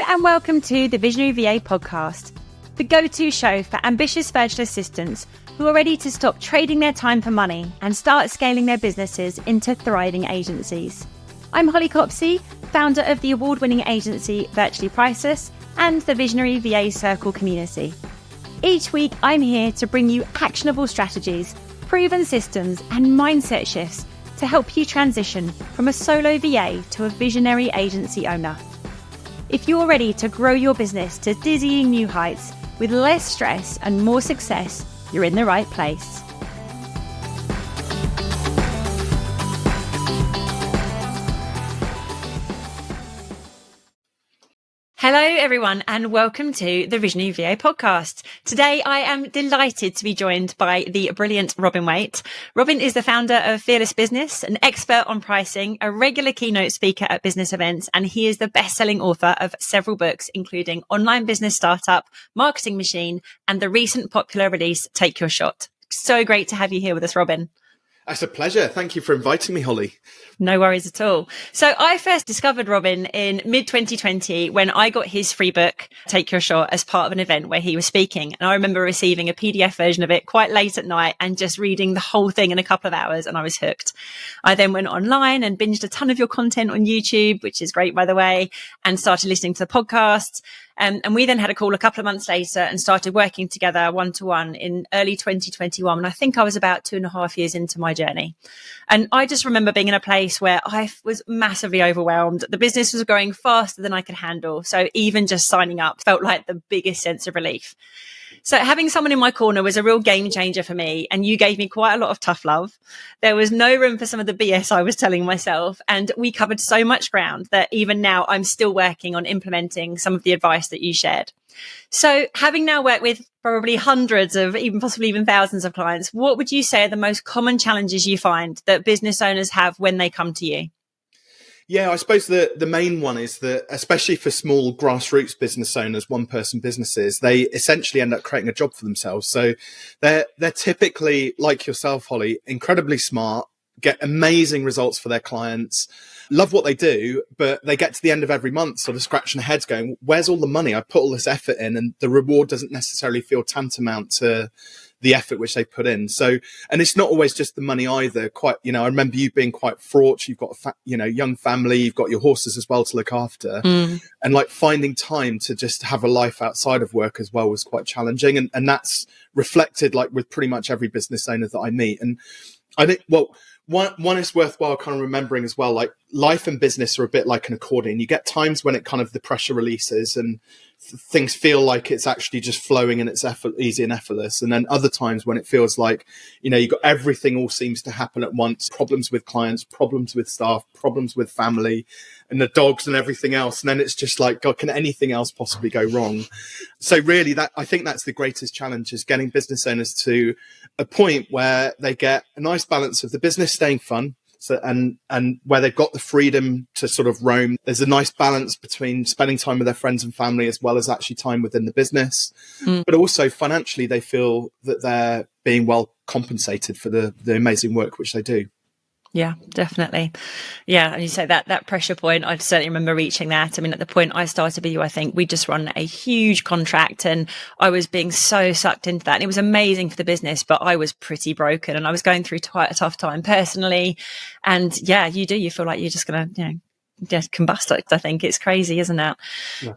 and welcome to the Visionary VA podcast, the go-to show for ambitious virtual assistants who are ready to stop trading their time for money and start scaling their businesses into thriving agencies. I'm Holly Copsey, founder of the award-winning agency Virtually Priceless and the Visionary VA Circle community. Each week, I'm here to bring you actionable strategies, proven systems, and mindset shifts to help you transition from a solo VA to a visionary agency owner. If you're ready to grow your business to dizzying new heights with less stress and more success, you're in the right place. Hello, everyone, and welcome to the Visionary VA podcast. Today, I am delighted to be joined by the brilliant Robin Waite. Robin is the founder of Fearless Business, an expert on pricing, a regular keynote speaker at business events, and he is the best-selling author of several books, including Online Business Startup, Marketing Machine, and the recent popular release, Take Your Shot. So great to have you here with us, Robin. It's a pleasure. Thank you for inviting me, Holly. No worries at all. So I first discovered Robin in mid-2020 when I got his free book, Take Your Shot, as part of an event where he was speaking. And I remember receiving a PDF version of it quite late at night and just reading the whole thing in a couple of hours, and I was hooked. I then went online and binged a ton of your content on YouTube, which is great, by the way, and started listening to the podcasts. And we then had a call a couple of months later and started working together one-to-one in early 2021. And I think I was about 2.5 years into my journey. And I just remember being in a place where I was massively overwhelmed. The business was growing faster than I could handle. So even just signing up felt like the biggest sense of relief. So having someone in my corner was a real game changer for me. And you gave me quite a lot of tough love. There was no room for some of the BS I was telling myself. And we covered so much ground that even now I'm still working on implementing some of the advice that you shared. So having now worked with probably hundreds of, even possibly even thousands of clients, what would you say are the most common challenges you find that business owners have when they come to you? Yeah, I suppose the main one is that, especially for small grassroots business owners, one-person businesses, they essentially end up creating a job for themselves. So they're typically, like yourself, Holly, incredibly smart, get amazing results for their clients, love what they do, but they get to the end of every month sort of scratching their heads going, where's all the money? I put all this effort in and the reward doesn't necessarily feel tantamount to the effort which they put in. So, and it's not always just the money either. Quite, I remember you being quite fraught. You've got a young family, you've got your horses as well to look after, and like finding time to just have a life outside of work as well was quite challenging. And that's reflected like with pretty much every business owner that I meet. And I think, one is worthwhile kind of remembering as well, like life and business are a bit like an accordion. You get times when it kind of the pressure releases and things feel like it's actually just flowing and it's easy and effortless. And then other times when it feels like, you've got everything all seems to happen at once, problems with clients, problems with staff, problems with family and the dogs and everything else. And then it's just like, God, can anything else possibly go wrong? So really I think that's the greatest challenge, is getting business owners to a point where they get a nice balance of the business staying fun. So, and where they've got the freedom to sort of roam, there's a nice balance between spending time with their friends and family as well as actually time within the business. But also financially, they feel that they're being well compensated for the amazing work which they do. Yeah, definitely. Yeah. And you say that pressure point, I certainly remember reaching that. I mean, at the point I started with you, I think we just run a huge contract and I was being so sucked into that. And it was amazing for the business, but I was pretty broken and I was going through quite a tough time personally. And yeah, you feel like you're just going to, just combust. I think it's crazy, isn't it?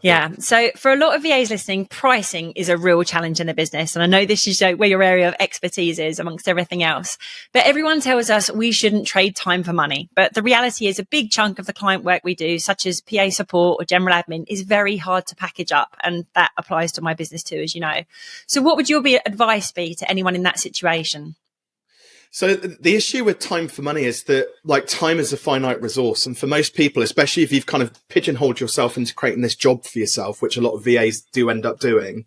Yeah. So for a lot of VAs listening, pricing is a real challenge in the business. And I know this is where your area of expertise is amongst everything else. But everyone tells us we shouldn't trade time for money. But the reality is a big chunk of the client work we do, such as PA support or general admin, is very hard to package up. And that applies to my business too, as you know. So what would your advice be to anyone in that situation? So the issue with time for money is that like time is a finite resource. And for most people, especially if you've kind of pigeonholed yourself into creating this job for yourself, which a lot of VAs do end up doing,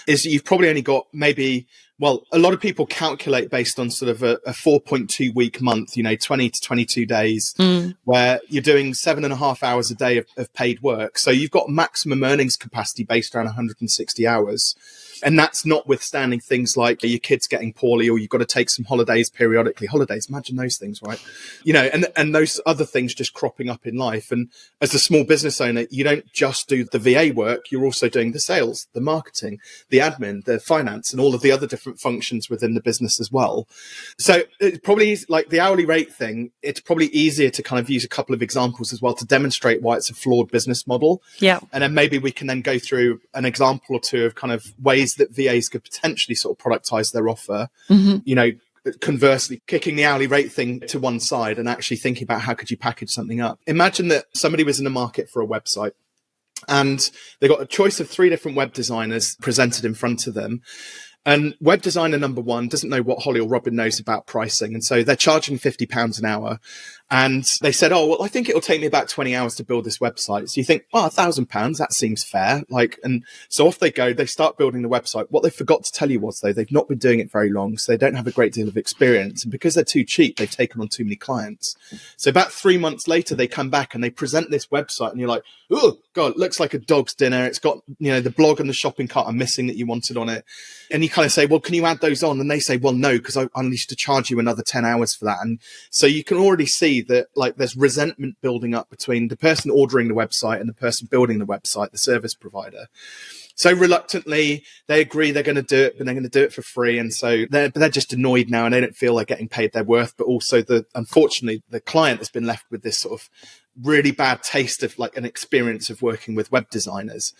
is you've probably only got maybe, a lot of people calculate based on sort of a 4.2 week month, 20 to 22 days, where you're doing 7.5 hours a day of paid work. So you've got maximum earnings capacity based around 160 hours. And that's notwithstanding things like your kids getting poorly, or you've got to take some holidays periodically. Holidays, imagine those things, right? And those other things just cropping up in life. And as a small business owner, you don't just do the VA work, you're also doing the sales, the marketing, the admin, the finance, and all of the other different functions within the business as well. So it probably is like the hourly rate thing. It's probably easier to kind of use a couple of examples as well to demonstrate why it's a flawed business model. Yeah. And then maybe we can then go through an example or two of kind of ways that VAs could potentially sort of productize their offer, conversely, kicking the hourly rate thing to one side and actually thinking about how could you package something up. Imagine that somebody was in the market for a website and they got a choice of 3 different web designers presented in front of them. And web designer number 1 doesn't know what Holly or Robin knows about pricing. And so they're charging £50 an hour. And they said, oh, well, I think it'll take me about 20 hours to build this website. So you think, oh, £1,000, that seems fair. And so off they go, they start building the website. What they forgot to tell you was, though, they've not been doing it very long. So they don't have a great deal of experience. And because they're too cheap, they've taken on too many clients. So about 3 months later, they come back and they present this website and you're like, oh, God, it looks like a dog's dinner. It's got, the blog and the shopping cart are missing that you wanted on it. And you kind of say, well, can you add those on? And they say, well, no, because I need to charge you another 10 hours for that. And so you can already see that like there's resentment building up between the person ordering the website and the person building the website, the service provider. So reluctantly, they agree they're going to do it, but they're going to do it for free. And so they're just annoyed now and they don't feel they're getting paid their worth. But also, unfortunately, the client has been left with this sort of really bad taste of like an experience of working with web designers.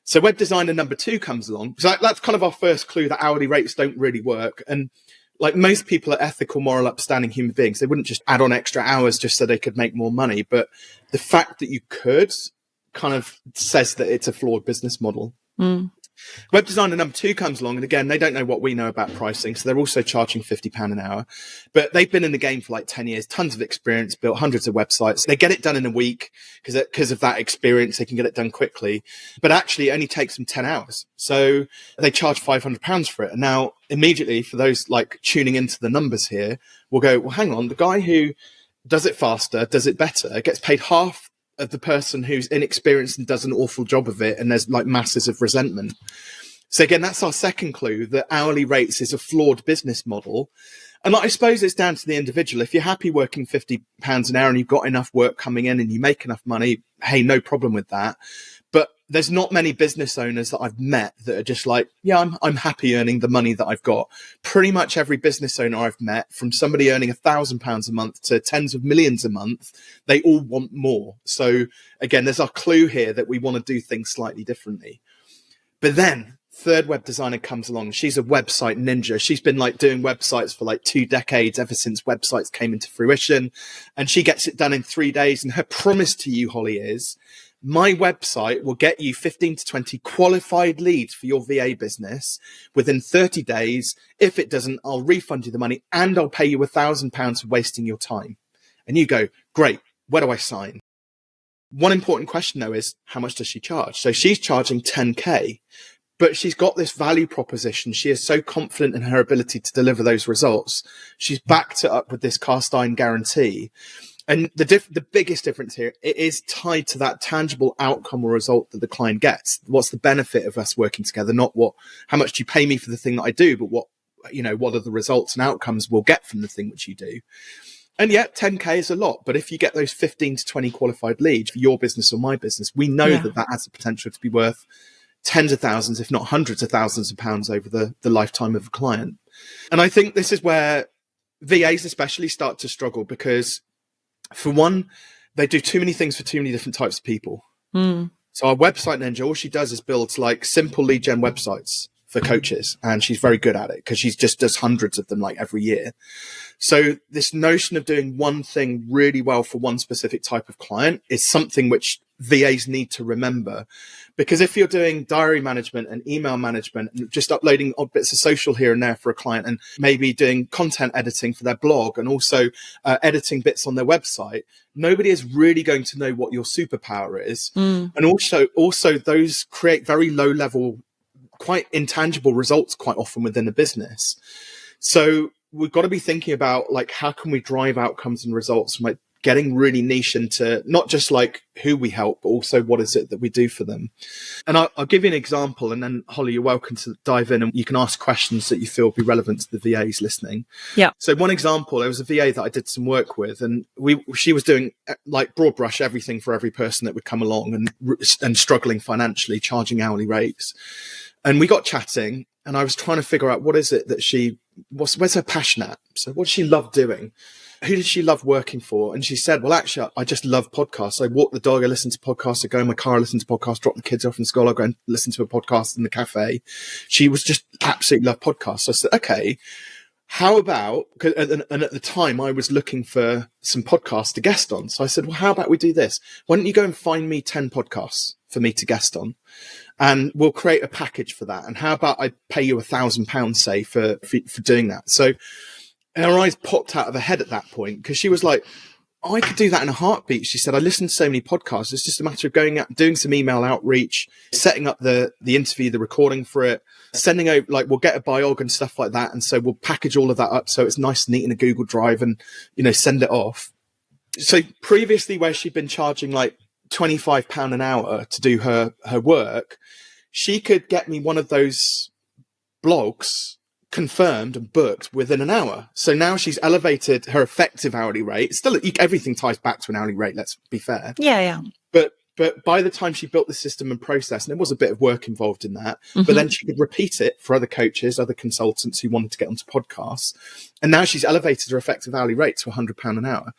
So web designer number 2 comes along. So that's kind of our first clue that hourly rates don't really work. And like most people are ethical, moral, upstanding human beings. They wouldn't just add on extra hours just so they could make more money. But the fact that you could kind of says that it's a flawed business model. Mm. Web designer number 2 comes along, and again, they don't know what we know about pricing, so they're also charging £50 an hour. But they've been in the game for like 10 years, tons of experience, built hundreds of websites. They get it done in a week because of that experience. They can get it done quickly, but actually it only takes them 10 hours. So they charge £500 for it. And now immediately, for those like tuning into the numbers here, we'll go, well, hang on, the guy who does it faster, does it better, gets paid half of the person who's inexperienced and does an awful job of it, and there's like masses of resentment. So again, that's our second clue, that hourly rates is a flawed business model. And I suppose it's down to the individual. If you're happy working £50 an hour and you've got enough work coming in and you make enough money, hey, no problem with that. But there's not many business owners that I've met that are just like, yeah, I'm happy earning the money that I've got. Pretty much every business owner I've met, from somebody earning £1,000 a month to tens of millions a month, they all want more. So again, there's our clue here that we want to do things slightly differently. But then third web designer comes along. She's a website ninja. She's been like doing websites for like 2 decades, ever since websites came into fruition. And she gets it done in 3 days. And her promise to you, Holly, is, my website will get you 15 to 20 qualified leads for your VA business within 30 days. If it doesn't, I'll refund you the money and I'll pay you £1,000 for wasting your time. And you go, great, where do I sign? One important question, though, is how much does she charge? So she's charging 10K, but she's got this value proposition. She is so confident in her ability to deliver those results. She's backed it up with this cast iron guarantee. And the biggest difference here, it is tied to that tangible outcome or result that the client gets. What's the benefit of us working together? Not how much do you pay me for the thing that I do, but what are the results and outcomes we'll get from the thing which you do. And yet 10K is a lot. But if you get those 15 to 20 qualified leads for your business or my business, we know that has the potential to be worth tens of thousands, if not hundreds of thousands of pounds over the lifetime of a client. And I think this is where VAs especially start to struggle, because for one, they do too many things for too many different types of people. Mm. So our website ninja, all she does is build like simple lead gen websites for coaches. And she's very good at it because she just does hundreds of them like every year. So this notion of doing one thing really well for one specific type of client is something which VAs need to remember. Because if you're doing diary management and email management and just uploading odd bits of social here and there for a client, and maybe doing content editing for their blog and also editing bits on their website, nobody is really going to know what your superpower is. Mm. And also those create very low level, quite intangible results quite often within a business. So we've got to be thinking about like, how can we drive outcomes and results from like getting really niche into not just like who we help, but also what is it that we do for them. And I'll give you an example, and then Holly, you're welcome to dive in and you can ask questions that you feel be relevant to the VAs listening. Yeah. So one example, there was a VA that I did some work with, and she was doing like broad brush everything for every person that would come along and struggling financially, charging hourly rates. And we got chatting, and I was trying to figure out what is it that where's her passion at? So what does she love doing? Who did she love working for? And she said, well, actually, I just love podcasts. I walk the dog, I listen to podcasts, I go in my car, I listen to podcasts, drop the kids off in school, I go and listen to a podcast in the cafe. She was just absolutely love podcasts. So I said, okay, how about, and at the time I was looking for some podcasts to guest on. So I said, well, how about we do this? Why don't you go and find me 10 podcasts for me to guest on? And we'll create a package for that. And how about I pay you £1,000, say, for doing that? So her eyes popped out of her head at that point, because she was like, I could do that in a heartbeat. She said, I listen to so many podcasts. It's just a matter of going out, doing some email outreach, setting up the interview, the recording for it, sending over, like, we'll get a biog and stuff like that. And so we'll package all of that up so it's nice and neat in a Google Drive and, send it off. So previously, where she'd been charging like £25 an hour to do her work, she could get me one of those blogs confirmed and booked within an hour. So now she's elevated her effective hourly rate. Still, everything ties back to an hourly rate, let's be fair. Yeah. But by the time she built the system and process, and there was a bit of work involved in that, but then she could repeat it for other coaches, other consultants who wanted to get onto podcasts. And now she's elevated her effective hourly rate to £100 an hour.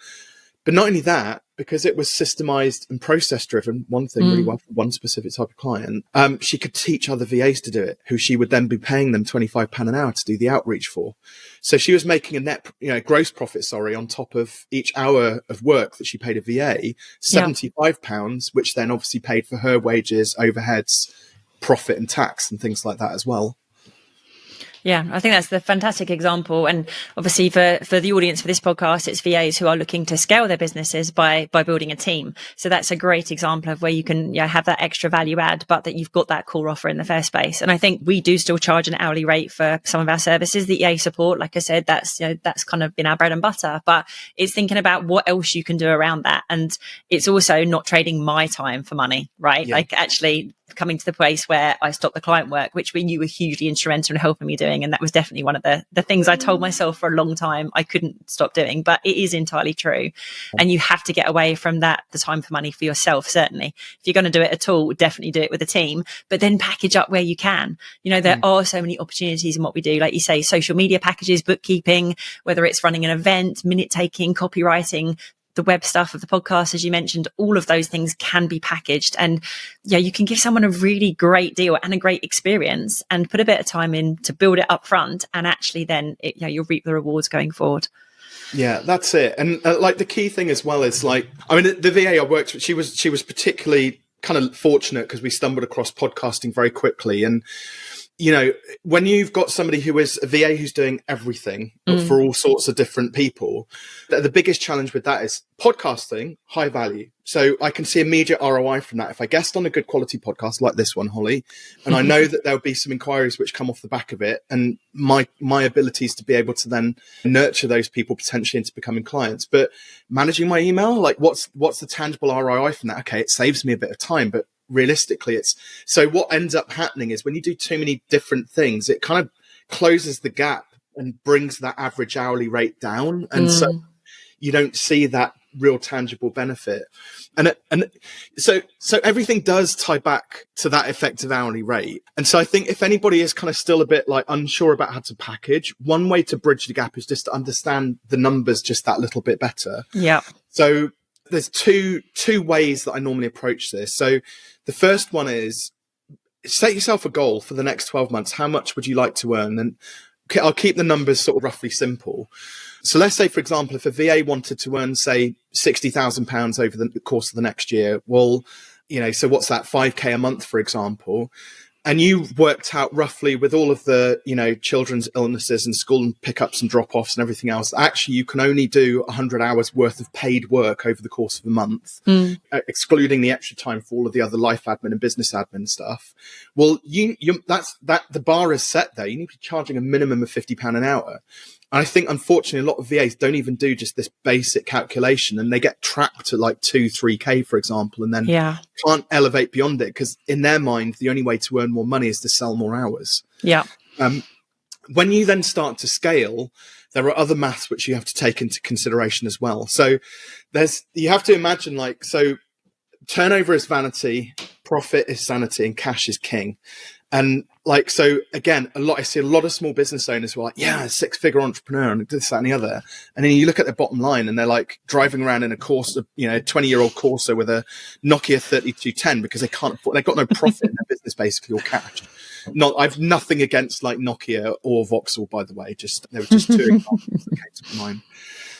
But not only that, because it was systemized and process driven, one thing really well for one specific type of client, she could teach other VAs to do it, who she would then be paying them £25 an hour to do the outreach for. So she was making a net, gross profit, on top of each hour of work that she paid a VA, £75, which then obviously paid for her wages, overheads, profit and tax and things like that as well. Yeah, I think that's the fantastic example. And obviously for the audience for this podcast, it's VAs who are looking to scale their businesses by building a team. So that's a great example of where you can have that extra value add, but that you've got that core offer in the first place. And I think we do still charge an hourly rate for some of our services. The EA support, like I said, that's kind of been our bread and butter, but it's thinking about what else you can do around that. And it's also not trading my time for money, right? Like actually coming to the place where I stopped the client work, which you were hugely instrumental in helping me doing. And that was definitely one of the things I told myself for a long time I couldn't stop doing, but it is entirely true. And you have to get away from that, the time for money for yourself, certainly. If you're going to do it at all, definitely do it with a team, but then package up where you can. There are so many opportunities in what we do. Like you say, social media packages, bookkeeping, whether it's running an event, minute taking, copywriting, the web stuff of the podcast, as you mentioned, all of those things can be packaged. And you can give someone a really great deal and a great experience and put a bit of time in to build it up front. And actually then you'll reap the rewards going forward. Yeah, that's it. And like the key thing as well is the VA I worked with, she was particularly kind of fortunate because we stumbled across podcasting very quickly. And when you've got somebody who is a VA who's doing everything for all sorts of different people, the biggest challenge with that is podcasting, high value. So I can see immediate ROI from that. If I guest on a good quality podcast like this one, Holly, and I know that there'll be some inquiries which come off the back of it, and my abilities to be able to then nurture those people potentially into becoming clients. But managing my email, like what's the tangible ROI from that? Okay, it saves me a bit of time, but realistically so what ends up happening is when you do too many different things, it kind of closes the gap and brings that average hourly rate down. And so you don't see that real tangible benefit. And so everything does tie back to that effective hourly rate. And so I think if anybody is kind of still a bit like unsure about how to package, one way to bridge the gap is just to understand the numbers just that little bit better. Yeah. So there's two ways that I normally approach this. So the first one is set yourself a goal for the next 12 months. How much would you like to earn? And I'll keep the numbers sort of roughly simple. So let's say, for example, if a VA wanted to earn, say, £60,000 over the course of the next year, well, so what's that, 5K a month, for example? And you worked out roughly with all of the, children's illnesses and school and pickups and drop-offs and everything else, actually you can only do 100 hours worth of paid work over the course of a month, excluding the extra time for all of the other life admin and business admin stuff. Well, the bar is set there. You need to be charging a minimum of £50 an hour. I think, unfortunately, a lot of VAs don't even do just this basic calculation, and they get trapped at like 2-3K, for example, and then can't elevate beyond it because in their mind, the only way to earn more money is to sell more hours. Yeah. When you then start to scale, there are other maths which you have to take into consideration as well. So you have to imagine turnover is vanity, profit is sanity, and cash is king. And so again, I see a lot of small business owners who are like, 6-figure entrepreneur and this, that, and the other. And then you look at their bottom line and they're like driving around in a Corsa, 20-year-old Corsa with a Nokia 3210 because they can't afford, they've got no profit in their business basically or cash. I've nothing against like Nokia or Vauxhall, by the way, there were just two examples that came to mind.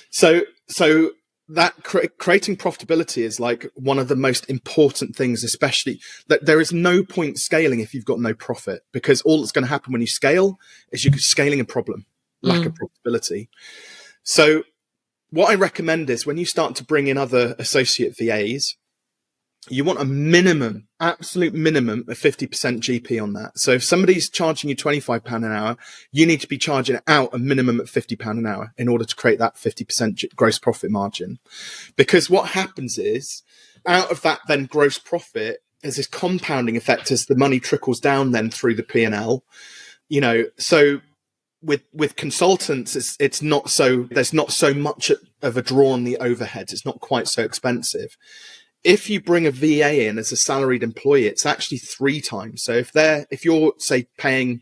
So that creating profitability is like one of the most important things, especially that there is no point scaling if you've got no profit, because all that's going to happen when you scale is you're scaling a problem, lack of profitability. So what I recommend is when you start to bring in other associate VAs, you want a minimum, absolute minimum of 50% GP on that. So if somebody's charging you £25 an hour, you need to be charging out a minimum at £50 an hour in order to create that 50% gross profit margin. Because what happens is out of that then gross profit, there's this compounding effect as the money trickles down then through the P&L, so with consultants, it's not so, there's not so much of a draw on the overheads. It's not quite so expensive. If you bring a VA in as a salaried employee, it's actually 3 times. So if you're say paying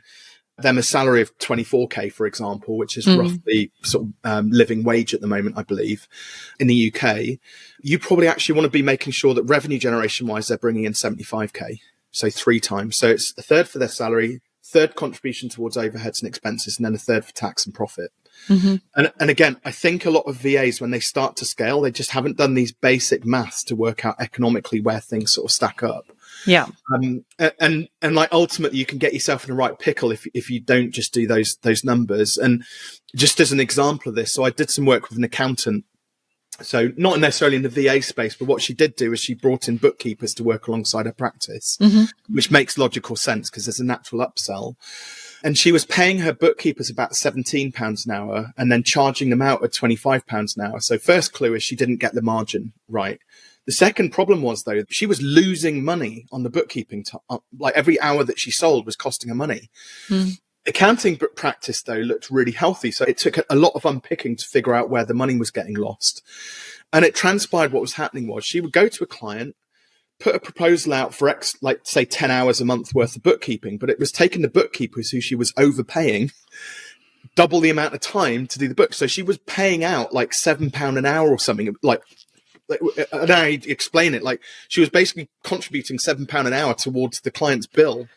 them a salary of 24K, for example, which is roughly sort of living wage at the moment, I believe, in the UK, you probably actually want to be making sure that revenue generation wise, they're bringing in 75K. So 3 times. So it's a third for their salary, third contribution towards overheads and expenses, and then a third for tax and profit. And again, I think a lot of VAs, when they start to scale, they just haven't done these basic maths to work out economically where things sort of stack up. Yeah. And like ultimately you can get yourself in the right pickle if you don't just do those numbers. And just as an example of this, so I did some work with an accountant. So not necessarily in the VA space, but what she did do is she brought in bookkeepers to work alongside her practice, which makes logical sense because there's a natural upsell. And she was paying her bookkeepers about £17 an hour and then charging them out at £25 an hour. So first clue is she didn't get the margin right. The second problem was, though, she was losing money on the bookkeeping. Like every hour that she sold was costing her money. Accounting practice, though, looked really healthy. So it took a lot of unpicking to figure out where the money was getting lost. And it transpired what was happening was she would go to a client, put a proposal out for say 10 hours a month worth of bookkeeping, but it was taking the bookkeepers who she was overpaying double the amount of time to do the book. So she was paying out like £7 an hour or something. Like, I don't know how you explain it. Like she was basically contributing £7 an hour towards the client's bill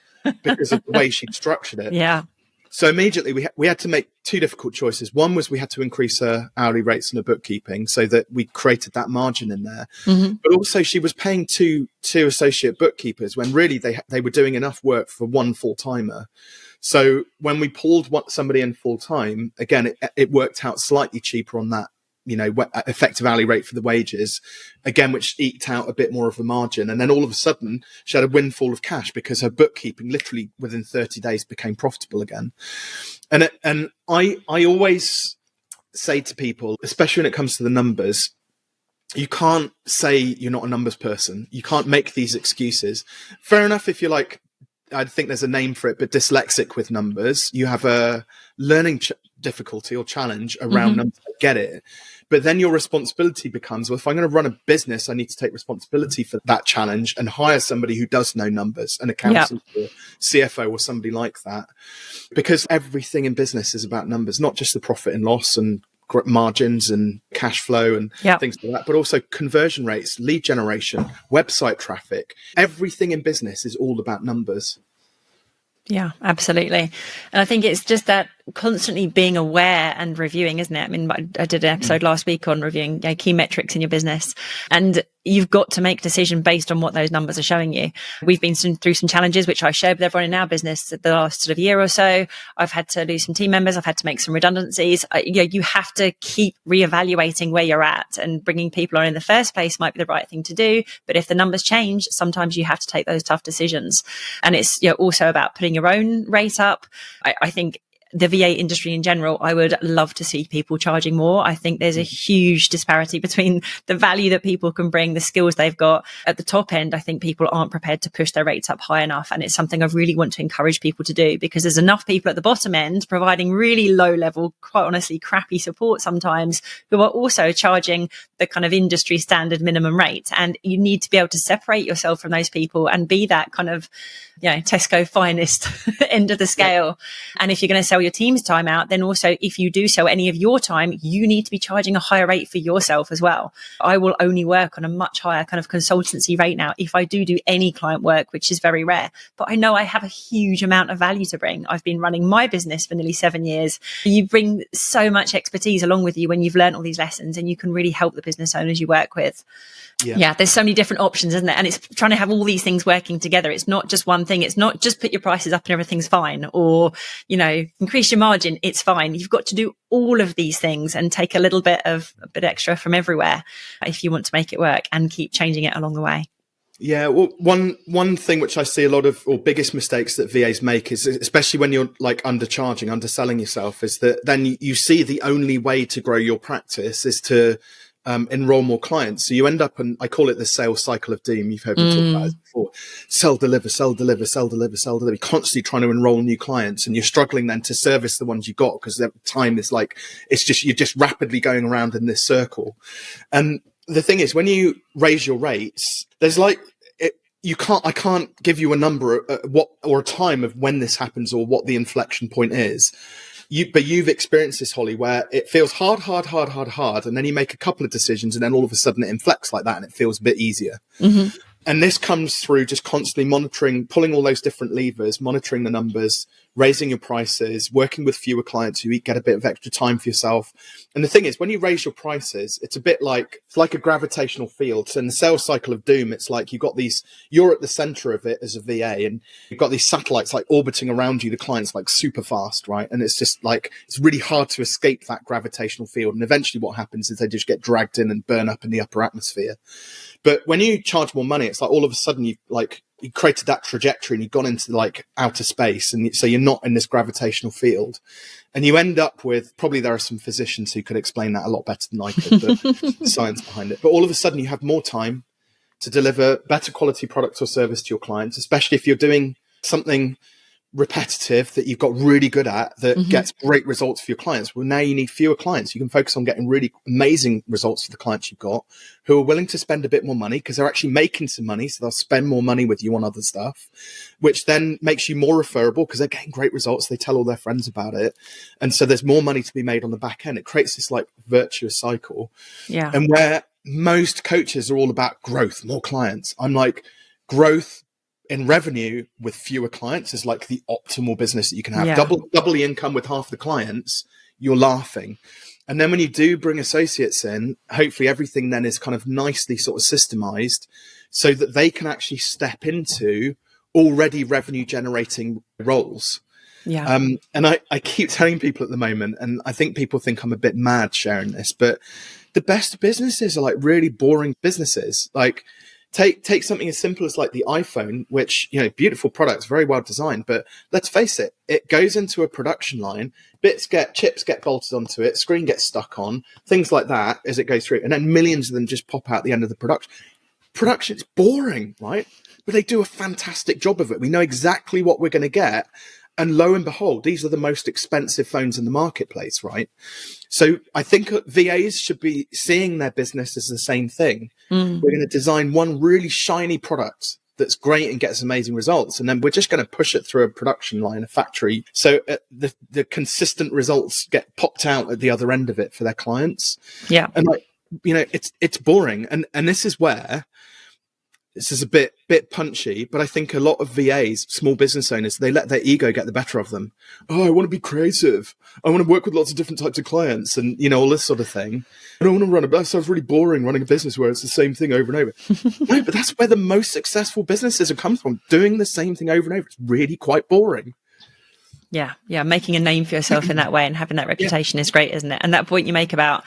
because of the way she'd structured it. Yeah. So immediately we had to make 2 difficult choices. One was we had to increase her hourly rates in her bookkeeping so that we created that margin in there. But also she was paying two associate bookkeepers when really they were doing enough work for one full-timer. So when we pulled somebody in full-time, again, it worked out slightly cheaper on that, effective hourly rate for the wages, again, which eked out a bit more of a margin. And then all of a sudden she had a windfall of cash because her bookkeeping literally within 30 days became profitable again. And I always say to people, especially when it comes to the numbers, you can't say you're not a numbers person. You can't make these excuses. Fair enough if you're like, I think there's a name for it, but dyslexic with numbers, you have a learning difficulty or challenge around numbers. I get it. But then your responsibility becomes, well, if I'm going to run a business, I need to take responsibility for that challenge and hire somebody who does know numbers, an accountant or CFO or somebody like that. Because everything in business is about numbers, not just the profit and loss and margins and cash flow and things like that, but also conversion rates, lead generation, website traffic. Everything in business is all about numbers. Yeah, absolutely. And I think it's just that constantly being aware and reviewing, isn't it? I mean, I did an episode last week on reviewing key metrics in your business, and you've got to make decisions based on what those numbers are showing you. We've been through some challenges, which I shared with everyone in our business the last sort of year or so. I've had to lose some team members. I've had to make some redundancies. You have to keep reevaluating where you're at, and bringing people on in the first place might be the right thing to do. But if the numbers change, sometimes you have to take those tough decisions. And it's also about putting your own rate up. I think the VA industry in general, I would love to see people charging more. I think there's a huge disparity between the value that people can bring, the skills they've got. At the top end, I think people aren't prepared to push their rates up high enough. And it's something I really want to encourage people to do, because there's enough people at the bottom end providing really low level, quite honestly, crappy support sometimes, who are also charging the kind of industry standard minimum rate. And you need to be able to separate yourself from those people and be that kind of, Tesco finest end of the scale. And if you're going to sell your team's time out, then also if you do sell any of your time, you need to be charging a higher rate for yourself as well. I will only work on a much higher kind of consultancy rate now if I do any client work, which is very rare. But I know I have a huge amount of value to bring. I've been running my business for nearly 7 years. You bring so much expertise along with you when you've learned all these lessons, and you can really help the business owners you work with. Yeah, there's so many different options, isn't there? And it's trying to have all these things working together. It's not just one thing. It's not just put your prices up and everything's fine, or, increase your margin. It's fine. You've got to do all of these things and take a little bit extra from everywhere if you want to make it work, and keep changing it along the way. Yeah, well, one thing which I see a lot of, or biggest mistakes that VAs make is, especially when you're like undercharging, underselling yourself, is that then you see the only way to grow your practice is to enroll more clients. So you end up, and I call it the sales cycle of doom. You've heard me talk about it before. Sell, deliver, sell, deliver, sell, deliver, sell, deliver. Constantly trying to enroll new clients, and you're struggling then to service the ones you got, because the time is like, you're just rapidly going around in this circle. And the thing is, when you raise your rates, there's like, I can't give you a number or a time of when this happens or what the inflection point is. But you've experienced this, Holly, where it feels hard, and then you make a couple of decisions, and then all of a sudden it inflects like that, and it feels a bit easier. Mm-hmm. And this comes through just constantly monitoring, pulling all those different levers, monitoring the numbers, raising your prices, working with fewer clients who get a bit of extra time for yourself. And the thing is, when you raise your prices, it's like a gravitational field. So in the sales cycle of doom, it's like you're at the center of it as a VA, and you've got these satellites like orbiting around you, the clients like super fast, right? And it's just like, it's really hard to escape that gravitational field. And eventually what happens is they just get dragged in and burn up in the upper atmosphere. But when you charge more money, it's like all of a sudden you created that trajectory, and you've gone into like outer space. And so you're not in this gravitational field, and you end up with, probably there are some physicians who could explain that a lot better than I could, the science behind it. But all of a sudden you have more time to deliver better quality product or service to your clients, especially if you're doing something repetitive that you've got really good at that gets great results for your clients. Well, now you need fewer clients. You can focus on getting really amazing results for the clients you've got, who are willing to spend a bit more money because they're actually making some money. So they'll spend more money with you on other stuff, which then makes you more referable because they're getting great results. They tell all their friends about it. And so there's more money to be made on the back end. It creates this like virtuous cycle. Yeah. And where most coaches are all about growth, more clients. I'm like, growth in revenue with fewer clients is like the optimal business that you can have. Yeah. Double the income with half the clients, you're laughing. And then when you do bring associates in, hopefully everything then is kind of nicely sort of systemized so that they can actually step into already revenue generating roles. Yeah. And I keep telling people at the moment, and I think people think I'm a bit mad sharing this, but the best businesses are like really boring businesses. Like, Take something as simple as like the iPhone, which, beautiful products, very well designed, but let's face it, it goes into a production line, chips get bolted onto it, screen gets stuck on, things like that as it goes through, and then millions of them just pop out the end of the production. Production's boring, right? But they do a fantastic job of it. We know exactly what we're going to get. And lo and behold, these are the most expensive phones in the marketplace, right? So I think VAs should be seeing their business as the same thing. We're going to design one really shiny product that's great and gets amazing results. And then we're just going to push it through a production line, a factory. So the consistent results get popped out at the other end of it for their clients. Yeah. And it's boring. And this is where, this is a bit punchy, but I think a lot of VAs, small business owners, they let their ego get the better of them. Oh, I want to be creative. I want to work with lots of different types of clients and, all this sort of thing. I don't want to that sounds really boring, running a business where it's the same thing over and over. No, but that's where the most successful businesses have come from, doing the same thing over and over. It's really quite boring. Yeah. Making a name for yourself in that way and having that reputation is great, isn't it? And that point you make about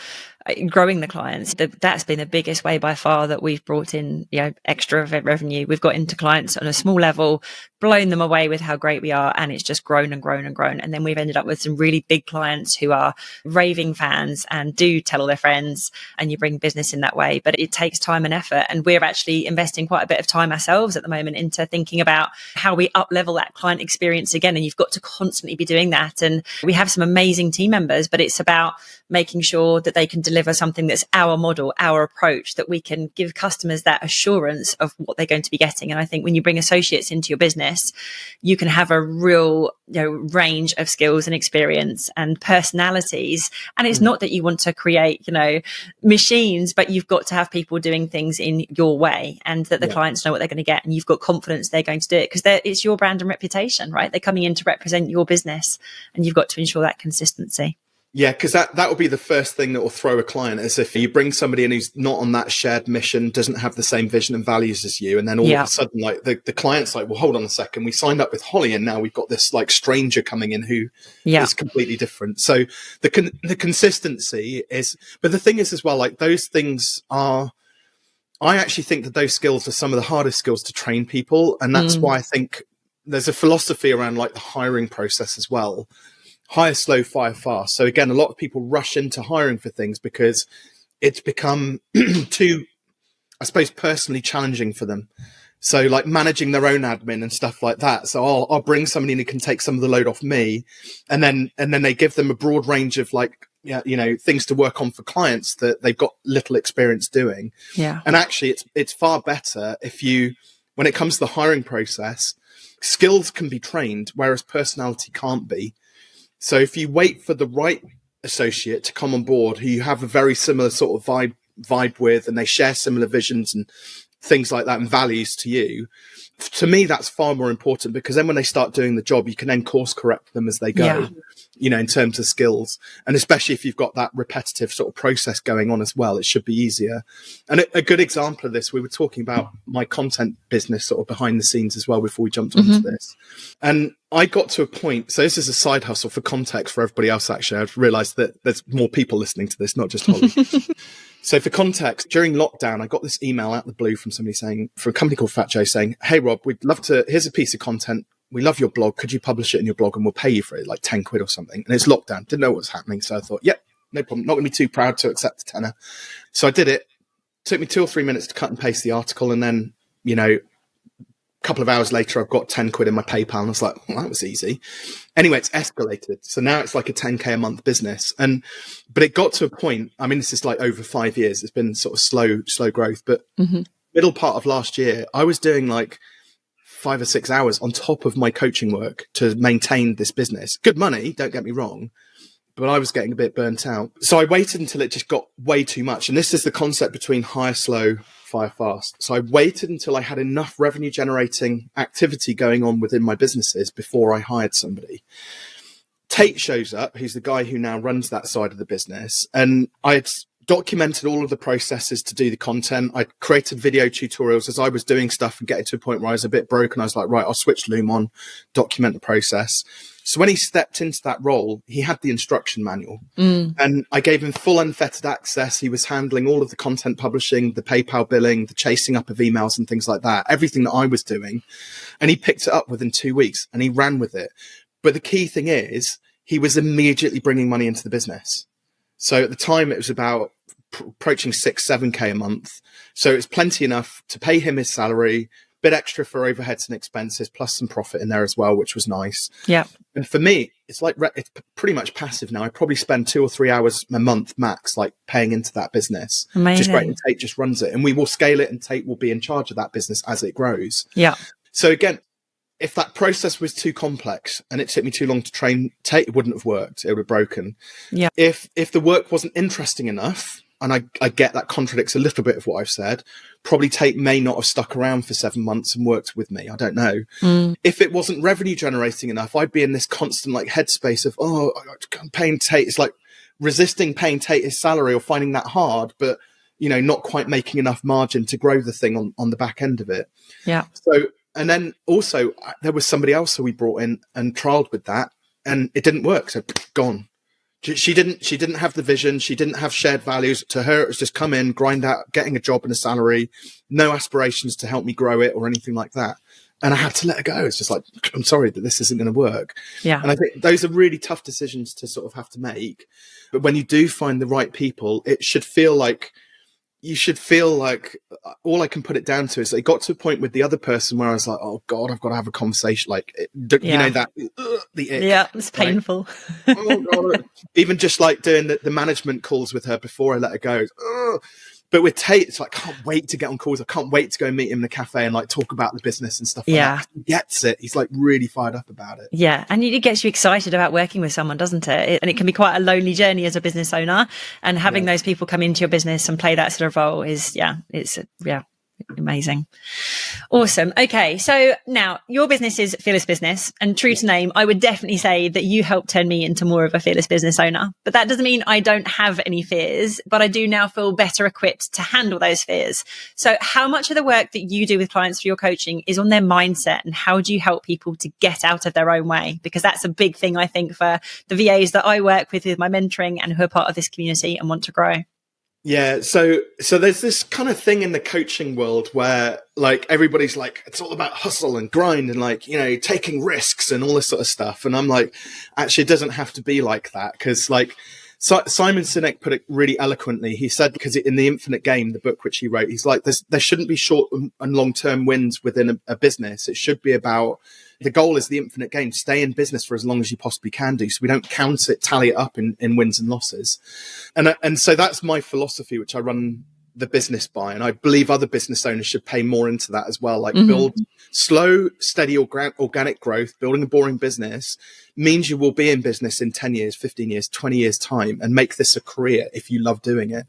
growing the clients. That's been the biggest way by far that we've brought in, extra revenue. We've got into clients on a small level, blown them away with how great we are, and it's just grown and grown and grown. And then we've ended up with some really big clients who are raving fans and do tell all their friends, and you bring business in that way. But it takes time and effort, and we're actually investing quite a bit of time ourselves at the moment into thinking about how we up level that client experience again. And you've got to constantly be doing that. And we have some amazing team members, but it's about making sure that they can deliver something that's our model, our approach, that we can give customers that assurance of what they're going to be getting. And I think when you bring associates into your business, you can have a real range of skills and experience and personalities. And it's not that you want to create, machines, but you've got to have people doing things in your way, and that the clients know what they're going to get, and you've got confidence they're going to do it, because it's your brand and reputation, right? They're coming in to represent your business, and you've got to ensure that consistency. Yeah, because that will be the first thing that will throw a client, is if you bring somebody in who's not on that shared mission, doesn't have the same vision and values as you, and then all of a sudden, like the client's like, well, hold on a second, we signed up with Holly, and now we've got this like stranger coming in who is completely different. So the consistency is, but the thing is as well, like those things are, I actually think that those skills are some of the hardest skills to train people, and that's why I think there's a philosophy around like the hiring process as well. Hire slow, fire fast. So again, a lot of people rush into hiring for things because it's become too, I suppose, personally challenging for them. So like managing their own admin and stuff like that. So I'll bring somebody in who can take some of the load off me, and then they give them a broad range of like, things to work on for clients that they've got little experience doing. Yeah. And actually it's far better if when it comes to the hiring process, skills can be trained, whereas personality can't be. So if you wait for the right associate to come on board who you have a very similar sort of vibe with, and they share similar visions and things like that and values to you, to me, that's far more important, because then when they start doing the job, you can then course correct them as they go, in terms of skills. And especially if you've got that repetitive sort of process going on as well, it should be easier. And a good example of this, we were talking about my content business sort of behind the scenes as well before we jumped onto this. And I got to a point, so this is a side hustle for context for everybody else, actually. I've realized that there's more people listening to this, not just Holly. So for context, during lockdown, I got this email out of the blue from somebody from a company called Fat Joe saying, hey, Rob, we'd love to, here's a piece of content. We love your blog. Could you publish it in your blog and we'll pay you for it, like 10 quid or something. And it's lockdown. Didn't know what was happening. So I thought, yep, no problem. Not going to be too proud to accept the tenner. So I did it. Took me 2 or 3 minutes to cut and paste the article. And then, a couple of hours later, I've got 10 quid in my PayPal. And I was like, well, that was easy. Anyway, it's escalated. So now it's like a 10K a month business. But it got to a point, I mean, this is like over 5 years. It's been sort of slow growth. But middle part of last year, I was doing like 5 or 6 hours on top of my coaching work to maintain this business. Good money, don't get me wrong, but I was getting a bit burnt out. So I waited until it just got way too much. And this is the concept between hire slow, fire fast. So I waited until I had enough revenue generating activity going on within my businesses before I hired somebody. Tate shows up, who's the guy who now runs that side of the business. And I had documented all of the processes to do the content. I created video tutorials as I was doing stuff and getting to a point where I was a bit broken. I was like, right, I'll switch Loom on, document the process. So when he stepped into that role, he had the instruction manual and I gave him full unfettered access. He was handling all of the content publishing, the PayPal billing, the chasing up of emails and things like that, everything that I was doing. And he picked it up within 2 weeks and he ran with it. But the key thing is he was immediately bringing money into the business. So at the time it was about approaching 6-7K a month. So it's plenty enough to pay him his salary, bit extra for overheads and expenses, plus some profit in there as well, which was nice. Yeah. And for me, it's like, it's pretty much passive now. I probably spend 2 or 3 hours a month max, like paying into that business. Amazing. Just great. And Tate just runs it and we will scale it and Tate will be in charge of that business as it grows. Yeah. So again, if that process was too complex and it took me too long to train Tate, it wouldn't have worked. It would have broken. Yeah. If the work wasn't interesting enough, and I get that contradicts a little bit of what I've said, probably Tate may not have stuck around for 7 months and worked with me. I don't know. If it wasn't revenue generating enough, I'd be in this constant like headspace of, I'm paying Tate. It's like resisting paying Tate his salary or finding that hard, but not quite making enough margin to grow the thing on the back end of it. Yeah. So, and then also there was somebody else who we brought in and trialed with that and it didn't work. So gone. She didn't have the vision. She didn't have shared values. To her, it was just come in, grind out, getting a job and a salary, no aspirations to help me grow it or anything like that. And I had to let her go. It's just like, I'm sorry that this isn't going to work. Yeah. And I think those are really tough decisions to sort of have to make. But when you do find the right people, it should feel like, you should feel like, all I can put it down to is it got to a point with the other person where I was like, oh God, I've got to have a conversation. Like, you know, that the ick. Yeah, it's painful. Like, oh God. Even just like doing the management calls with her before I let her go. But with Tate, it's like, I can't wait to get on calls. I can't wait to go and meet him in the cafe and like talk about the business and stuff like that. He gets it. He's like really fired up about it. Yeah. And it gets you excited about working with someone, doesn't it? And it can be quite a lonely journey as a business owner. And having those people come into your business and play that sort of role is, amazing. Awesome. Okay. So now your business is Fearless Business, and true to name, I would definitely say that you helped turn me into more of a fearless business owner. But that doesn't mean I don't have any fears, but I do now feel better equipped to handle those fears. So how much of the work that you do with clients for your coaching is on their mindset, and how do you help people to get out of their own way? Because that's a big thing, I think, for the VAs that I work with my mentoring and who are part of this community and want to grow. Yeah, so there's this kind of thing in the coaching world where like everybody's like, it's all about hustle and grind and like, you know, taking risks and all this sort of stuff. And I'm like, actually, it doesn't have to be like that, because like Simon Sinek put it really eloquently. He said, because in The Infinite Game, the book which he wrote, he's like, there shouldn't be short and long-term wins within a business. It should be about, the goal is the infinite game. Stay in business for as long as you possibly can do, so we don't count it, tally it up in wins and losses. And so that's my philosophy, which I run the business by. And I believe other business owners should pay more into that as well. Like build slow, steady, organic growth. Building a boring business means you will be in business in 10 years, 15 years, 20 years time, and make this a career if you love doing it.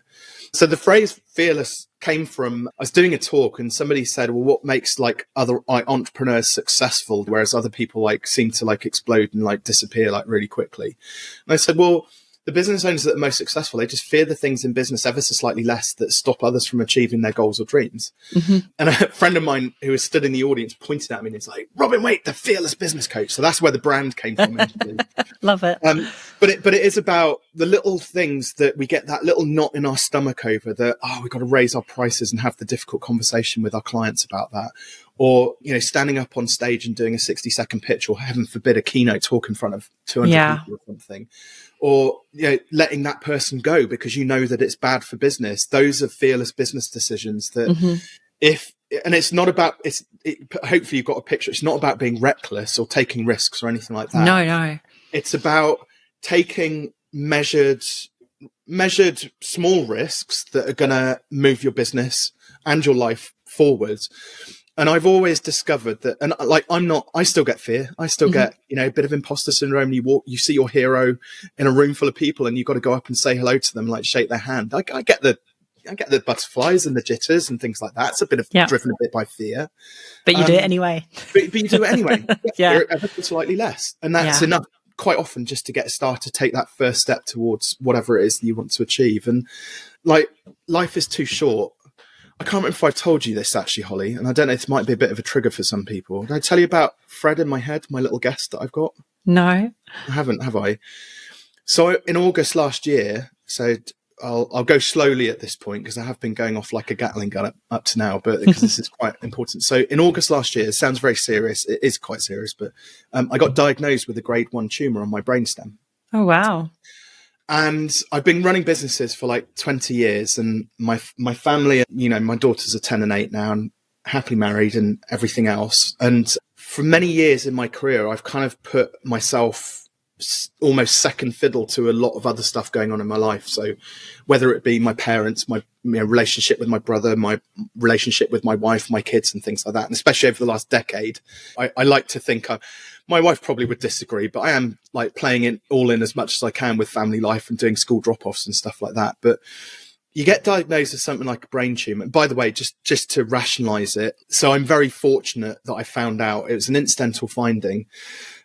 So the phrase fearless came from, I was doing a talk and somebody said, well, what makes like other entrepreneurs successful, whereas other people like seem to like explode and like disappear like really quickly? And I said, well, the business owners that are most successful, they just fear the things in business ever so slightly less that stop others from achieving their goals or dreams. And a friend of mine who was stood in the audience pointed at me and it's like, Robin Waite, the fearless business coach. So that's where the brand came from. Love it. But it is about the little things that we get that little knot in our stomach over, that, we've got to raise our prices and have the difficult conversation with our clients about that. Or, you know, standing up on stage and doing a 60-second pitch, or heaven forbid, a keynote talk in front of 200 people or something. Or, you know, letting that person go because you know that it's bad for business. Those are fearless business decisions that and it's not about, hopefully you've got a picture. It's not about being reckless or taking risks or anything like that. No. It's about taking measured small risks that are going to move your business and your life forwards. And I've always discovered that, and like, I still get fear. I still get, you know, a bit of imposter syndrome. You see your hero in a room full of people and you've got to go up and say hello to them, like shake their hand. I get the butterflies and the jitters and things like that. It's a bit of driven a bit by fear. But you do it anyway. But you do it anyway. Ever so slightly less. And that's enough quite often just to get started, take that first step towards whatever it is that you want to achieve. And like, life is too short. I can't remember if I've told you this actually, Holly, and I don't know, it might be a bit of a trigger for some people. Did I tell you about Fred in my head, my little guest that I've got? No. I haven't, have I? So in August last year, so I'll go slowly at this point because I have been going off like a Gatling gun up to now, but because this is quite important. So in August last year, it sounds very serious. It is quite serious, but I got diagnosed with a grade 1 tumor on my brainstem. Oh, wow. And I've been running businesses for like 20 years, and my family, you know, my daughters are 10 and 8 now and happily married and everything else. And for many years in my career, I've kind of put myself almost second fiddle to a lot of other stuff going on in my life. So whether it be my parents, my relationship with my brother, my relationship with my wife, my kids and things like that. And especially over the last decade, I like to think my wife probably would disagree, but I am like playing it all in as much as I can with family life and doing school drop-offs and stuff like that. But you get diagnosed with something like a brain tumor. And by the way, just to rationalize it. So I'm very fortunate that I found out it was an incidental finding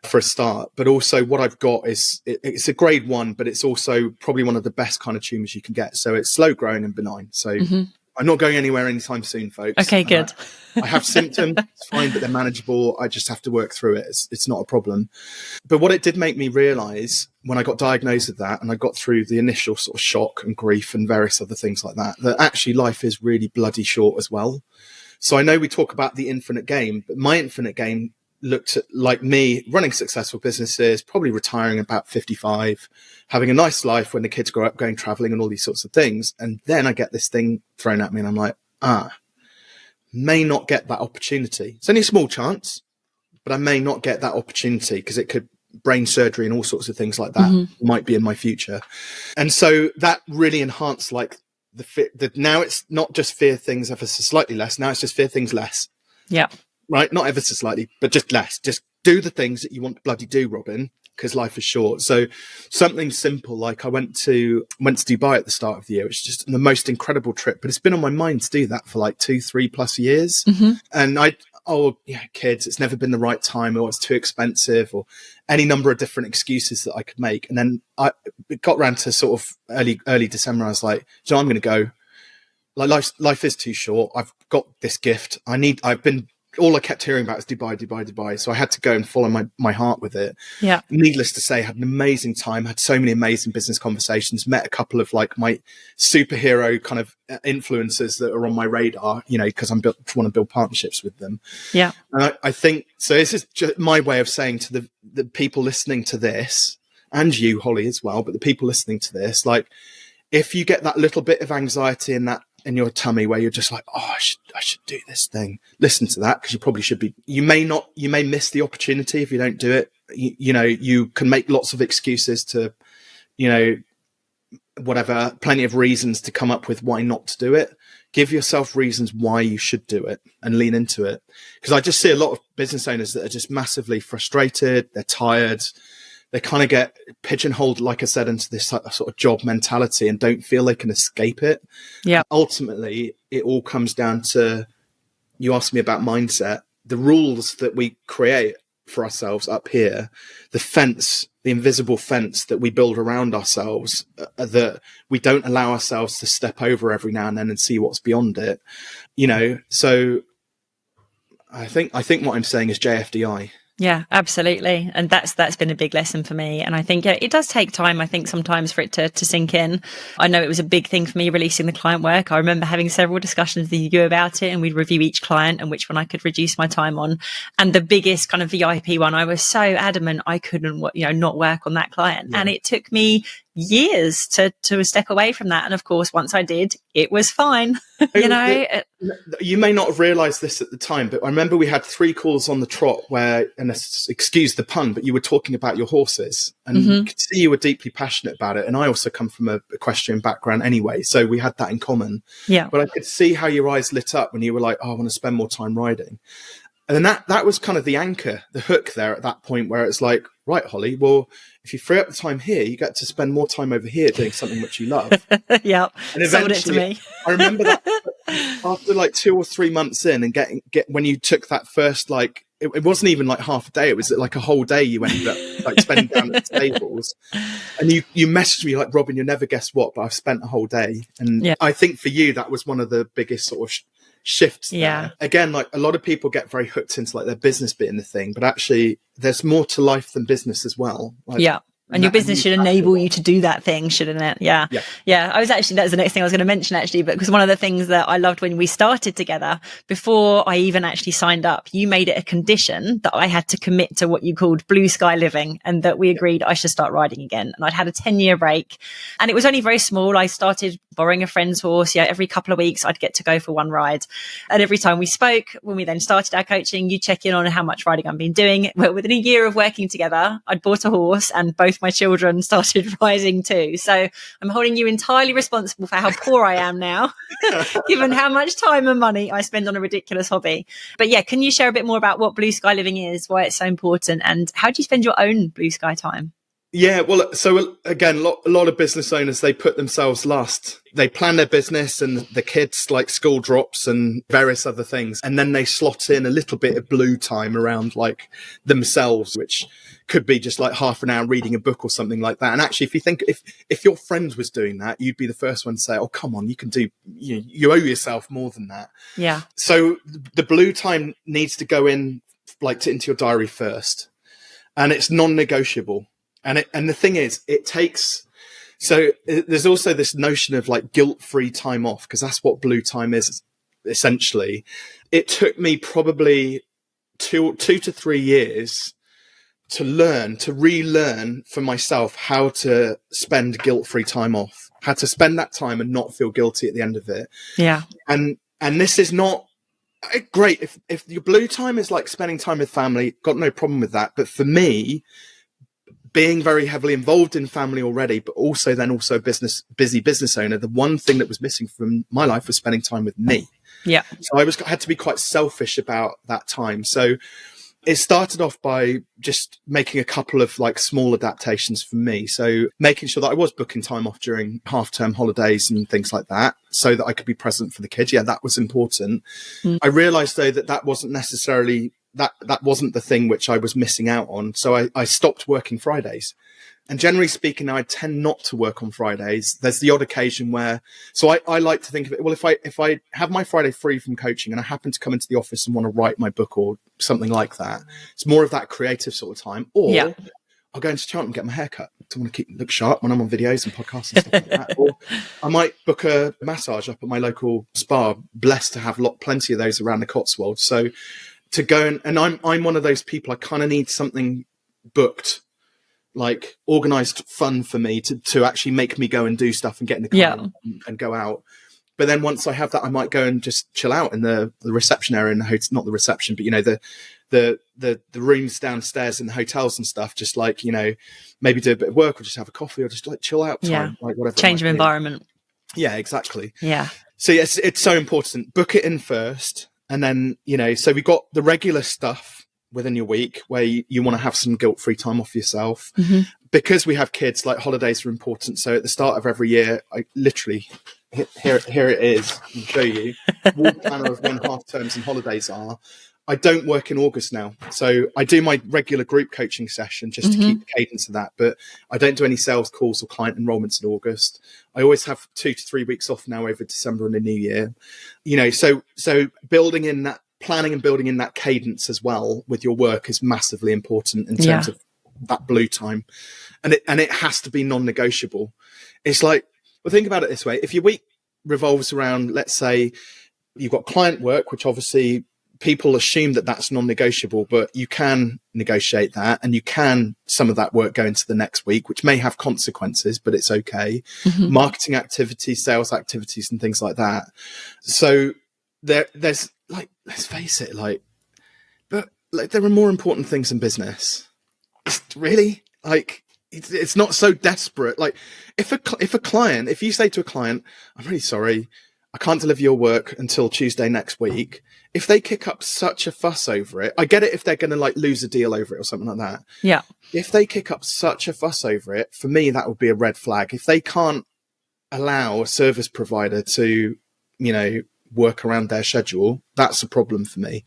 for a start, but also what I've got is it's a grade 1, but it's also probably one of the best kind of tumors you can get. So it's slow growing and benign. So I'm not going anywhere anytime soon, folks. Okay, good. I have symptoms, it's fine, but they're manageable. I just have to work through it. It's not a problem. But what it did make me realize when I got diagnosed with that and I got through the initial sort of shock and grief and various other things like that, that actually life is really bloody short as well. So I know we talk about the infinite game, but my infinite game looked at like me running successful businesses, probably retiring about 55, having a nice life when the kids grow up, going traveling and all these sorts of things. And then I get this thing thrown at me and I'm like, may not get that opportunity. It's only a small chance, but I may not get that opportunity because it could brain surgery and all sorts of things like that might be in my future. And so that really enhanced like now it's not just fear things ever so slightly less. Now it's just fear things less. Yeah. Right. Not ever so slightly, but just less. Just do the things that you want to bloody do, Robin, because life is short. So something simple, like I went to Dubai at the start of the year, which is just the most incredible trip, but it's been on my mind to do that for like 2-3+ years. And kids, it's never been the right time, or it's too expensive, or any number of different excuses that I could make. And then it got around to sort of early December. I was like, I'm going to go. Like life is too short. I've got this gift. All I kept hearing about is Dubai. So I had to go and follow my heart with it. Yeah. Needless to say, had an amazing time, had so many amazing business conversations, met a couple of like my superhero kind of influencers that are on my radar, because I want to build partnerships with them. Yeah. And I think, so this is just my way of saying to the people listening to this, and you, Holly, as well, but the people listening to this, like, if you get that little bit of anxiety in your tummy where you're just like, I should do this thing, listen to that, because you probably should be. You may miss the opportunity if you don't do it. You can make lots of excuses to, whatever, plenty of reasons to come up with why not to do it. Give yourself reasons why you should do it and lean into it. Because I just see a lot of business owners that are just massively frustrated. They're tired. They kind of get pigeonholed, like I said, into this sort of job mentality and don't feel they can escape it. Yeah. Ultimately, it all comes down to, you asked me about mindset, the rules that we create for ourselves up here, the fence, the invisible fence that we build around ourselves, that we don't allow ourselves to step over every now and then and see what's beyond it. So I think what I'm saying is JFDI. Yeah, absolutely. And that's been a big lesson for me. And I think it does take time, I think, sometimes for it to sink in. I know it was a big thing for me releasing the client work. I remember having several discussions with you about it, and we'd review each client and which one I could reduce my time on. And the biggest kind of VIP one, I was so adamant I couldn't, not work on that client. Yeah. And it took me years to step away from that. And of course, once I did, it was fine. You may not have realized this at the time, but I remember we had 3 calls on the trot where, and excuse the pun, but you were talking about your horses, and you could see you were deeply passionate about it. And I also come from a equestrian background anyway, so we had that in common. Yeah. But I could see how your eyes lit up when you were like, I want to spend more time riding. And then that was kind of the anchor, the hook there at that point, where it's like, right, Holly, well, if you free up the time here, you get to spend more time over here doing something which you love. Yeah. And eventually, I remember that after like 2 or 3 months in, and when you took that first, like, it wasn't even like half a day, it was like a whole day you ended up like spending down at the stables. And you messaged me like, Robin, you'll never guess what, but I've spent a whole day. And I think for you, that was one of the biggest sort of shifts there. Again, like a lot of people get very hooked into like their business being the thing, but actually there's more to life than business as well. And your business should enable you to do that thing, shouldn't it? Yeah. That's the next thing I was going to mention, actually, because one of the things that I loved when we started together, before I even actually signed up, you made it a condition that I had to commit to what you called blue sky living, and that we agreed I should start riding again. And I'd had a 10-year break, and it was only very small. I started borrowing a friend's horse. Every couple of weeks I'd get to go for one ride. And every time we spoke, when we then started our coaching, you check in on how much riding I've been doing. Well, within a year of working together, I'd bought a horse, and both my children started riding too. So I'm holding you entirely responsible for how poor I am now, given how much time and money I spend on a ridiculous hobby. But can you share a bit more about what blue sky living is, why it's so important, and how do you spend your own blue sky time? Yeah, well, so again, a lot of business owners, they put themselves last. They plan their business and the kids, like school drops and various other things. And then they slot in a little bit of blue time around like themselves, which could be just like half an hour reading a book or something like that. And actually, if you think, if your friend was doing that, you'd be the first one to say, oh, come on, you can do, you owe yourself more than that. Yeah. So the blue time needs to go in like into your diary first, and it's non-negotiable. And the thing is, it takes, so there's also this notion of like guilt-free time off, because that's what blue time is essentially. It took me probably two to 3 years to relearn for myself how to spend guilt-free time off, how to spend that time and not feel guilty at the end of it. Yeah. And this is not great. If your blue time is like spending time with family, got no problem with that. But for me, being very heavily involved in family already, but also busy business owner, the one thing that was missing from my life was spending time with me. Yeah. So I had to be quite selfish about that time. So it started off by just making a couple of like small adaptations for me. So making sure that I was booking time off during half-term holidays and things like that, so that I could be present for the kids. Yeah, that was important. I realized though that wasn't necessarily that wasn't the thing which I was missing out on. So I stopped working Fridays. And generally speaking, I tend not to work on Fridays. There's the odd occasion where, so I like to think of it, well, if I have my Friday free from coaching and I happen to come into the office and want to write my book or something like that, it's more of that creative sort of time. Or I'll go into Chant and get my hair cut. I want to look sharp when I'm on videos and podcasts and stuff like that. Or I might book a massage up at my local spa, blessed to have plenty of those around the Cotswolds. So to go and I'm one of those people, I kind of need something booked, like organized fun for me to actually make me go and do stuff and get in the car and go out. But then once I have that, I might go and just chill out in the reception area in the hotel, not the reception, but the rooms downstairs in the hotels and stuff, just like, maybe do a bit of work or just have a coffee or just like chill out time, like whatever. Change of environment. Yeah, exactly. Yeah. So yes, it's so important. Book it in first. And then, so we got the regular stuff within your week where you want to have some guilt-free time off yourself. Because we have kids, like holidays are important. So at the start of every year, I literally, here it is, I'll show you, walk planner of when half terms and holidays are. I don't work in August now. So I do my regular group coaching session just to keep the cadence of that. But I don't do any sales calls or client enrollments in August. I always have 2 to 3 weeks off now over December and the new year. So building in that, planning and building in that cadence as well with your work is massively important in terms of that blue time. And it has to be non-negotiable. It's like, well, think about it this way. If your week revolves around, let's say you've got client work, which obviously people assume that that's non-negotiable, but you can negotiate that, and you can, some of that work go into the next week, which may have consequences, but it's okay. Marketing activities, sales activities and things like that. So there's like, let's face it, but there are more important things in business. Really? Like, it's not so desperate. Like if you say to a client, I'm really sorry, I can't deliver your work until Tuesday next week. If they kick up such a fuss over it, I get it if they're going to like lose a deal over it or something like that. Yeah. If they kick up such a fuss over it, for me, that would be a red flag. If they can't allow a service provider to, work around their schedule, that's a problem for me.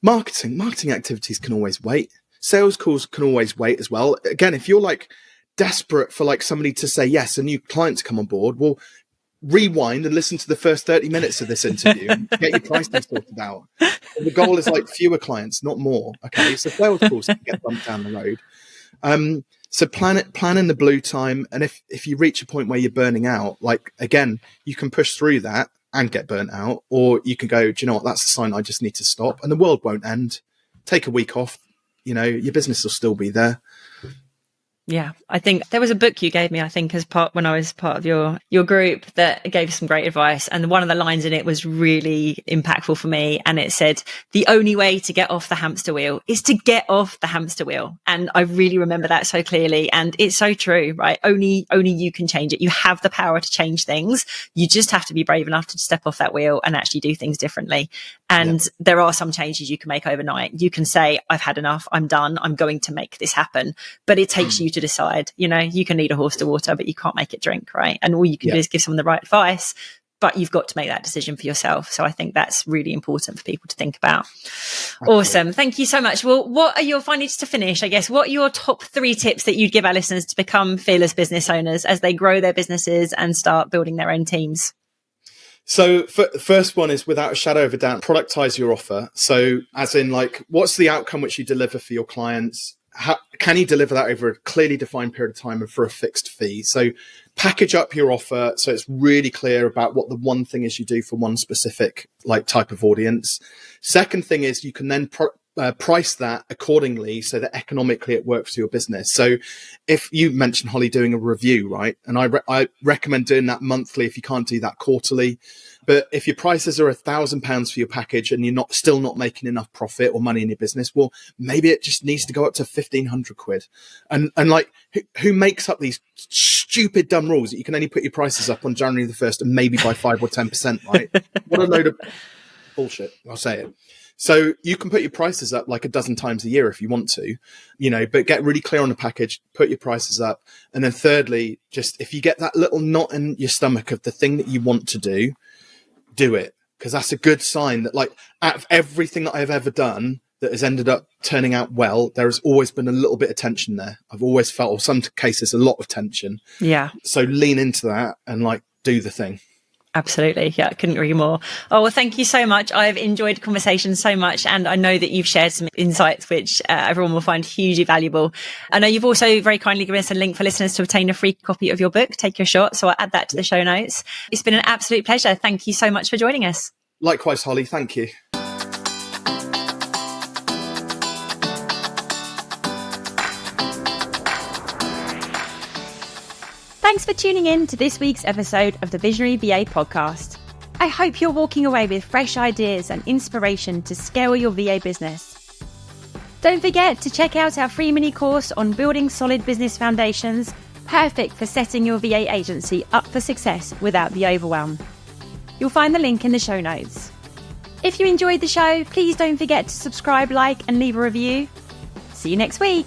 Marketing activities can always wait. Sales calls can always wait as well. Again, if you're like desperate for like somebody to say yes, a new client to come on board, well, rewind and listen to the first 30 minutes of this interview and get your pricing sorted out. The goal is like fewer clients, not more. Okay, so sales calls can get bumped down the road. So plan in the blue time, and if you reach a point where you're burning out, like again, you can push through that and get burnt out, or you can go, do you know what, that's a sign I just need to stop, and the world won't end. Take a week off, your business will still be there. Yeah, I think there was a book you gave me, I think, when I was part of your group, that gave some great advice. And one of the lines in it was really impactful for me. And it said, the only way to get off the hamster wheel is to get off the hamster wheel. And I really remember that so clearly. And it's so true, right? Only you can change it. You have the power to change things. You just have to be brave enough to step off that wheel and actually do things differently. And there are some changes you can make overnight. You can say, I've had enough. I'm done. I'm going to make this happen. But it takes you to to decide. You know, you can lead a horse to water, but you can't make it drink, right? And all you can do is give someone the right advice, but you've got to make that decision for yourself. So I think that's really important for people to think about. Absolutely. Awesome. Thank you so much. Well, what are your, finally, just to finish, I guess, what are your top 3 tips that you'd give our listeners to become fearless business owners as they grow their businesses and start building their own teams? So the first one is, without a shadow of a doubt, productize your offer. So as in, like, what's the outcome which you deliver for your clients? How can you deliver that over a clearly defined period of time and for a fixed fee? So package up your offer so it's really clear about what the one thing is you do for one specific like type of audience. Second thing is you can then price that accordingly so that economically it works for your business. So if you mentioned, Holly, doing a review, right? And I recommend doing that monthly if you can't do that quarterly. But if your prices are £1,000 for your package and you're still not making enough profit or money in your business, well, maybe it just needs to go up to 1,500 quid. And like, who makes up these stupid dumb rules that you can only put your prices up on January the 1st and maybe by 5 or 10%, right? What a load of bullshit. I'll say it. So you can put your prices up like a dozen times a year if you want to, you know, but get really clear on the package, put your prices up. And then thirdly, just if you get that little knot in your stomach of the thing that you want to do it. Because that's a good sign that, like, out of everything that I've ever done that has ended up turning out well, there has always been a little bit of tension there. I've always felt, or some cases, a lot of tension. Yeah. So lean into that and like do the thing. Absolutely. Yeah, I couldn't agree more. Oh, well, thank you so much. I've enjoyed the conversation so much. And I know that you've shared some insights which everyone will find hugely valuable. I know you've also very kindly given us a link for listeners to obtain a free copy of your book, Take Your Shot. So I'll add that to the show notes. It's been an absolute pleasure. Thank you so much for joining us. Likewise, Holly. Thank you. Thanks for tuning in to this week's episode of the Visionary VA podcast. I hope you're walking away with fresh ideas and inspiration to scale your VA business. Don't forget to check out our free mini course on building solid business foundations, perfect for setting your VA agency up for success without the overwhelm. You'll find the link in the show notes. If you enjoyed the show, please don't forget to subscribe, like, and leave a review. See you next week.